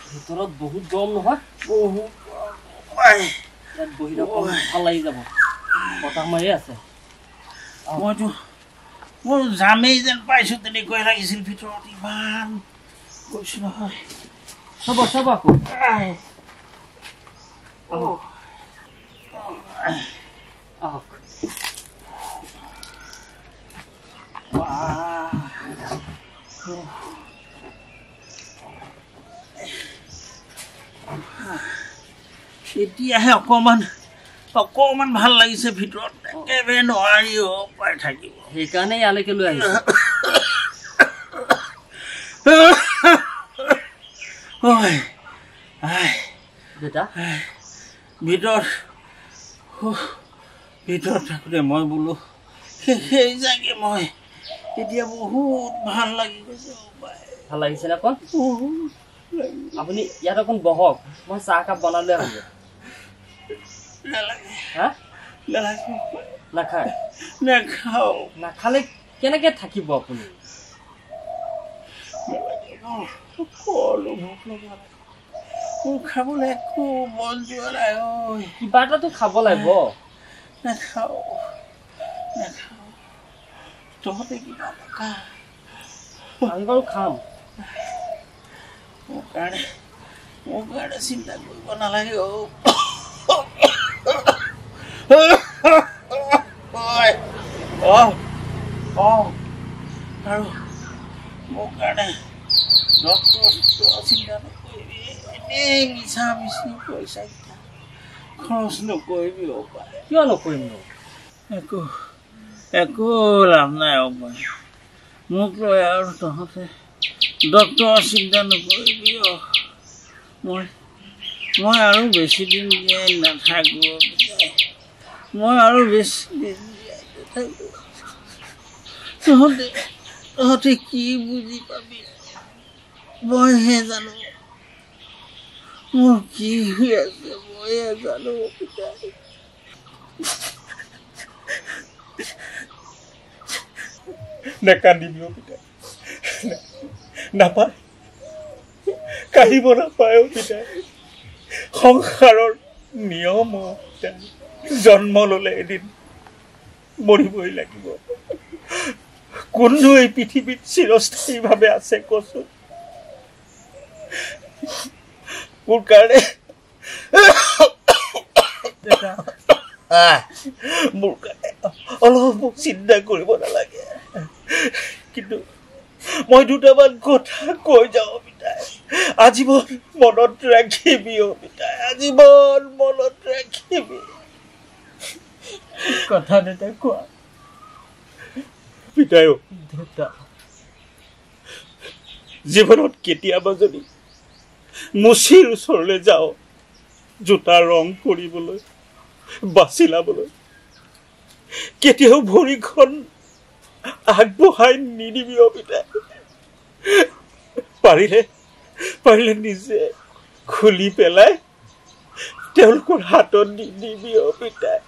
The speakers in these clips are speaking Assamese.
ভিতৰত বহুত গৰম নহয় ইয়াত বহি ভাল লাগি যাব বতাহ মাৰি আছে মোৰ জামেই যেন পাইছো তেনেকৈ লাগিছিল ভিতৰত ইমান গৈছো নহয় চাব আকৌ আহক এতিয়াহে অকমান ভাল লাগিছে ভিতৰত একেবাৰে নোৱাৰি পাই থাকিব সেইকাৰণে ইয়ালৈকে লৈ আহিছো দেউতা ভিতৰত থাকোঁতে মই বোলো সেই জাগে মই এতিয়া বহুত ভাল লাগি গৈছে ভাল লাগিছে নে অকণ আপুনি ইয়াত অকণ বহক মই চাহ কাপ বনালে হ'ব নাখায় নাখালে কেনেকে থাকিব আপুনি খাবলৈ একো মন যোৱা নাই কিবা এটাতো খাব লাগিব নাখাওঁ তহঁতে কিবা নাখা আমি বাৰু খাম মোৰ কাৰণে চিন্তা কৰিব নালাগে আৰু মোৰ কাৰণে চিন্তা নকৰিবি এনেই মিছা মিছি পইচা খৰচ নকৰিবি কিয় নকৰিম একো লাভ নাই মোক লৈ আৰু তহঁতে ডক্টৰৰ চিন্তা নকৰিবি মই আৰু বেছি দিন জীয়াই নাথাকো মই আৰু বেছি দিন জীয়াই নাথাকো তহঁতে কি বুজি পাবি মইহে জানো মোৰ কি হৈ আছে মইহে জানো নেকান্দিবি পিতাই নাপায় কান্দিব নাপায় পিতাই সংসাৰৰ নিয়ম পিতাই জন্ম ল'লে এদিন মৰিবই লাগিব কোনো এই পৃথিৱীত চিৰস্থায়ীভাৱে আছে কচোন মোৰ কাৰণে অলপ মোক চিন্তা কৰিব নালাগে কিন্তু মই দুটামান কথা কৈ যাওঁ পিতাই আজীৱন মনত ৰাখিবি পিতাই আজীৱন মনত ৰাখিবি কথা দেউতা কোৱা পিতাই দেউতা জীৱনত কেতিয়াবা যদি মুচিৰ ওচৰলৈ যাওঁ জোতা ৰং কৰিবলৈ বাছি লাবলৈ কেতিয়াও ভৰিখন আগবঢ়াই নিদিবি পিতাই পাৰিলে নিজে খুলি পেলাই তেওঁলোকৰ হাতত দি দিবি পিতাই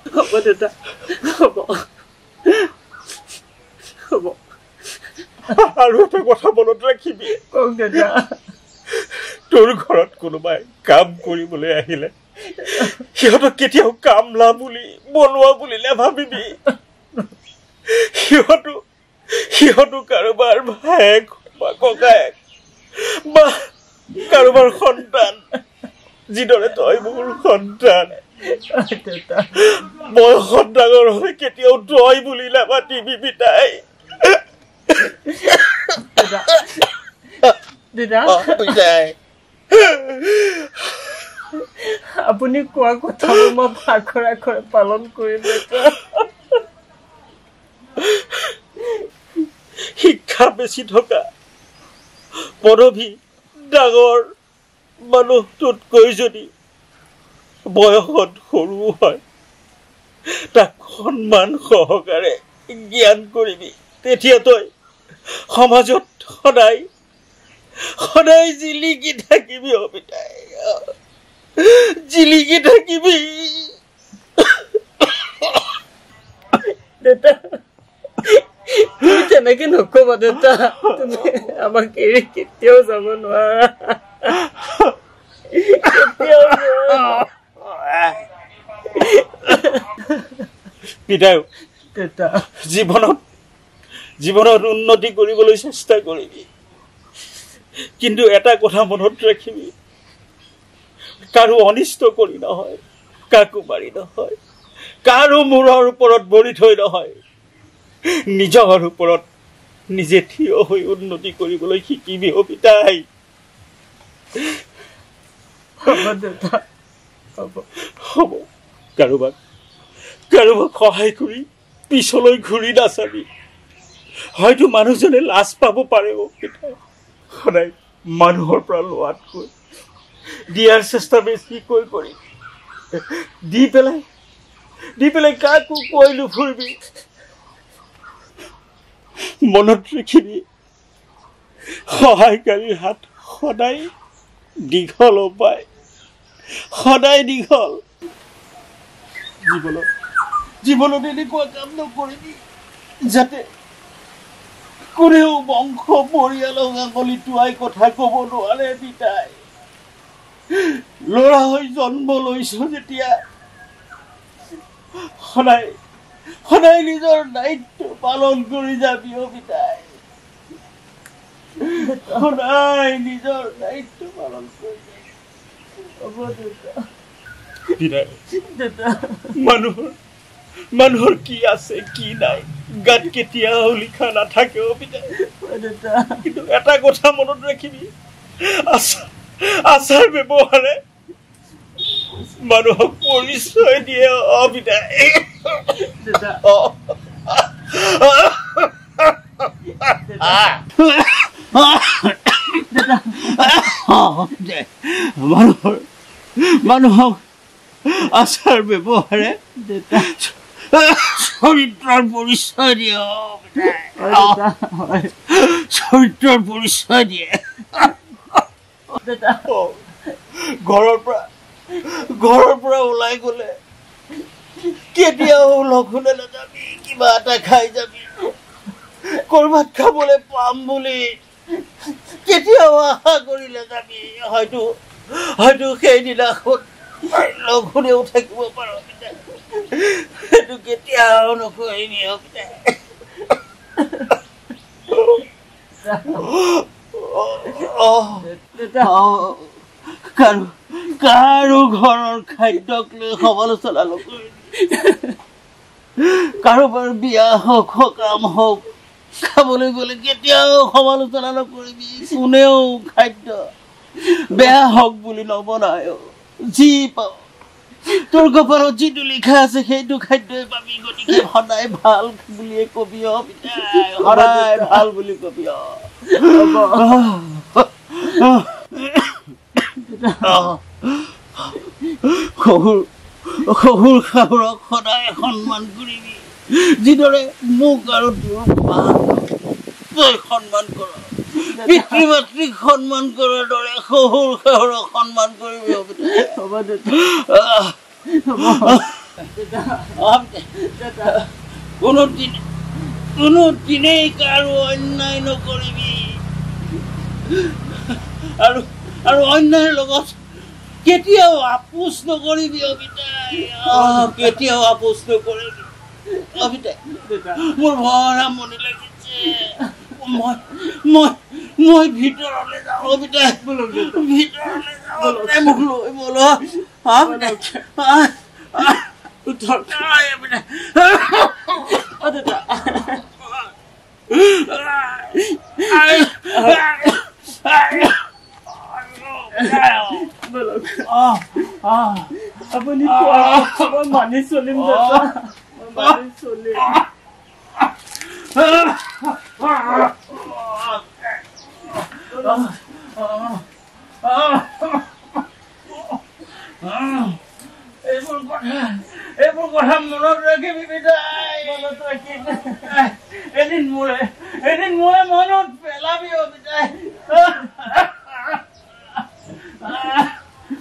হ'ব দেউতা হ'ব আৰু এটা কথা মনত ৰাখিবি কওক দেউতা তোৰ ঘৰত কোনোবাই কাম কৰিবলৈ আহিলে সিহঁতক কেতিয়াও কামলা বুলি বনোৱা বুলি নাভাবিবি সিহঁতো কাৰোবাৰ ভায়েক বা ককায়েক বা কাৰোবাৰ সন্তান যিদৰে তই মোৰ সন্তান বয়সত ডাঙৰ হলে কেতিয়াও তই বুলি নামাতিবি পিতাই আপুনি কোৱা কথাবোৰ মই আখৰে আখৰে পালন কৰিম শিক্ষা বেছি থকা পদবী ডাঙৰ মানুহটোতকৈ যদি বয়সত সৰু হয় তাক সন্মান সহকাৰে জ্ঞান কৰিবি তেতিয়া তই সমাজত সদায় সদায় জিলিকি থাকিবি অবিতাই জিলিকি থাকিবি দেউতা তুমি তেনেকে নকবা দেউতা তুমি আমাক এৰি কেতিয়াও যাব নোৱাৰা পিতাই জীৱনত উন্নতি কৰিবলৈ চেষ্টা কৰিবি কিন্তু এটা কথা মনত ৰাখিবি কাৰো অনিষ্ট কৰি নহয় কাকো মাৰি নহয় কাৰো মূৰৰ ওপৰত বলি থৈ নহয় নিজৰ ওপৰত নিজে থিয় হৈ উন্নতি কৰিবলৈ শিকিবি পিতাই হ'ব কাৰোবাক সহায় কৰি পিছলৈ ঘূৰি নাচাবি হয়তো মানুহজনে লাজ পাব পাৰে পিতাই সদায় মানুহৰ পৰা লোৱাতকৈ দিয়াৰ চেষ্টা বেছিকৈ কৰি দি পেলাই কাকো কৈ নুফুৰিবি মনত ৰাখিবি সহায়কাৰীৰ হাত সদায় দীঘল পায় সদায় দীঘল জীৱনত এনেকুৱা কাম নকৰিবি যাতে কোনেও বংশ পৰিয়ালক আঙুলি টুৱাই কথা ক'ব নোৱাৰে পিতাই ল'ৰা হৈ জন্ম লৈছ যেতিয়া সদায় নিজৰ দায়িত্ব পালন কৰি যাবি পিতাই সদায় নিজৰ দায়িত্ব পালন কৰি মানুহৰ কি আছে কি নাই গাত কেতিয়াও লিখা নাথাকে কিন্তু এটা কথা মনত ৰাখিবি আচাৰ ব্যৱহাৰে মানুহক পৰিচয় দিয়ে পিতাই মানুহক আচাৰ ব্যৱহাৰে চৰিত্ৰৰ পৰিচয় দিয়ে চৰিত্ৰৰ পৰিচয় দিয়ে ঘৰৰ পৰা ওলাই গলে কেতিয়াও লঘোনে নাযাবি কিবা এটা খাই যাবি কৰবাত খাবলৈ পাম বুলি কেতিয়াও আশা কৰিলে যাবি হয়তো সেইদিনাখন লঘোনেও থাকিব পাৰ সেইটো কেতিয়াও নকৰিবি কাৰো ঘৰৰ খাদ্যক লৈ সমালোচনা নকৰিবি কাৰোবাৰ বিয়া হওক সকাম হওক খাবলৈ গ'লে কেতিয়াও সমালোচনা নকৰিবি কোনেও খাদ্য বেয়া হওক বুলি নবনায় যি পাওঁ তোৰ কপালত যিটো লিখা আছে সেইটো খাদ্যই পাবি গতিকে সদায় ভাল বুলিয়ে কবি পিতাই সদায় ভাল বুলি কবি শহুৰ শাহুৰক সদায় সন্মান কৰিবি যিদৰে মোক আৰু তোৰ তই সন্মান কৰ পিতৃ মাতৃক সন্মান কৰাৰ দৰে শহুৰ শাহুৰক সন্মান কৰিবি কোনোদিনেই কাৰো অন্যায় নকৰিবি আৰু অন্যায়ৰ লগত কেতিয়াও আপোচ নকৰিবি কেতিয়াও আপোচ নকৰিবি মোৰ ভৰা মনি লাগিছে মই ভিতৰলৈ যাওঁ ভিতৰলৈ যাওঁ মোক লৈ বল আপুনি মানি চলিম মানি চলিম মনত ৰাখিবি বিদায় মনত ৰাখিম। এদিন মোৰে মনত